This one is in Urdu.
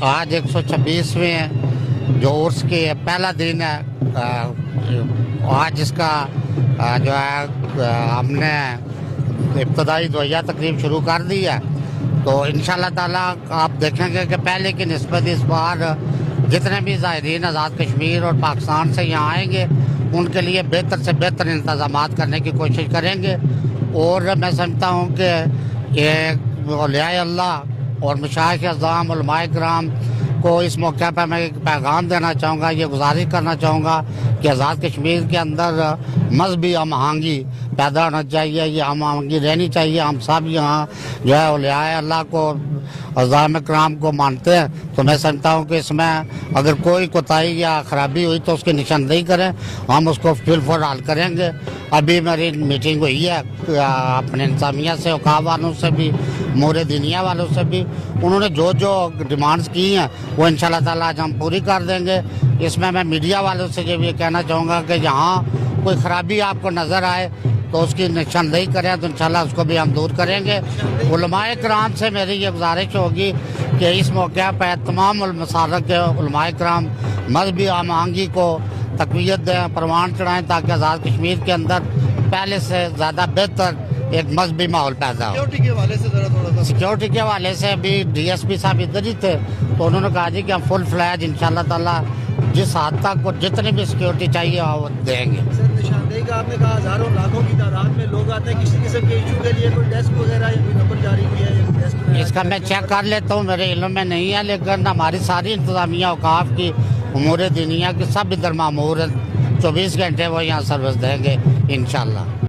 آج 126ویں جو عرس کی پہلا دن ہے، آج اس کا جو ہے ہم نے ابتدائی دعائیہ تقریب شروع کر دی ہے، تو انشاءاللہ تعالیٰ آپ دیکھیں گے کہ پہلے کی نسبت اس بار جتنے بھی زائرین آزاد کشمیر اور پاکستان سے یہاں آئیں گے ان کے لیے بہتر سے بہتر انتظامات کرنے کی کوشش کریں گے۔ اور میں سمجھتا ہوں کہ یہ اولیاء اللہ اور مشائخ اعظام علماء کرام کو اس موقع پہ میں ایک پیغام دینا چاہوں گا، یہ گزارش کرنا چاہوں گا کہ آزاد کشمیر کے اندر مذہبی ہم آہنگی پیدا ہونا چاہیے، یہ ہم آہنگی رہنی چاہیے۔ ہم سب یہاں جو ہے اولیاء اللہ کو اعظام کرام کو مانتے ہیں، تو میں سمجھتا ہوں کہ اس میں اگر کوئی کوتاہی یا خرابی ہوئی تو اس کی نشاندہی کریں، ہم اس کو بالفعل حل کریں گے۔ ابھی میری میٹنگ ہوئی ہے اپنے انتظامیہ سے، اوقاف والوں سے بھی، امور دینیہ والوں سے بھی، انہوں نے جو جو ڈیمانڈز کی ہیں وہ انشاءاللہ تعالیٰ آج ہم پوری کر دیں گے۔ اس میں میڈیا والوں سے یہ کہنا چاہوں گا کہ جہاں کوئی خرابی آپ کو نظر آئے تو اس کی نشاندہی کریں، تو انشاءاللہ اس کو بھی ہم دور کریں گے۔ علماء کرام سے میری یہ گزارش ہوگی کہ اس موقع پہ تمام مسالک کے علماء کرام مذہبی ہم آہنگی کو تقویت دیں، پروان چڑھائیں، تاکہ آزاد کشمیر کے اندر پہلے سے زیادہ بہتر ایک مذہبی ماحول پیدا ہو۔ سیکیورٹی کے حوالے سے ذرا تھوڑا سا سیکیورٹی کے حوالے سے ابھی ڈی ایس پی صاحب ادھر ہی تھے، تو انہوں نے کہا جی کہ ہم فل فلیج انشاءاللہ تعالیٰ جس حد تک جتنی بھی سیکیورٹی چاہیے وہ دیں گے۔ سر نشاندہی کا آپ نے کہا ہزاروں لاکھوں کی تعداد میں لوگ آتے ہیں، کسی قسم کے ایشو کے لیے کوئی ڈیسک وغیرہ یا کوئی نمبر جاری کیا ہے؟ اس کا میں چیک کر لیتا ہوں، میرے علم میں نہیں ہے، لیکن ہماری ساری انتظامیہ اوقاف کی امور دینیہ کی سب ادھر مامور ہیں، 24 گھنٹے وہ یہاں سروس دیں گے انشاءاللہ۔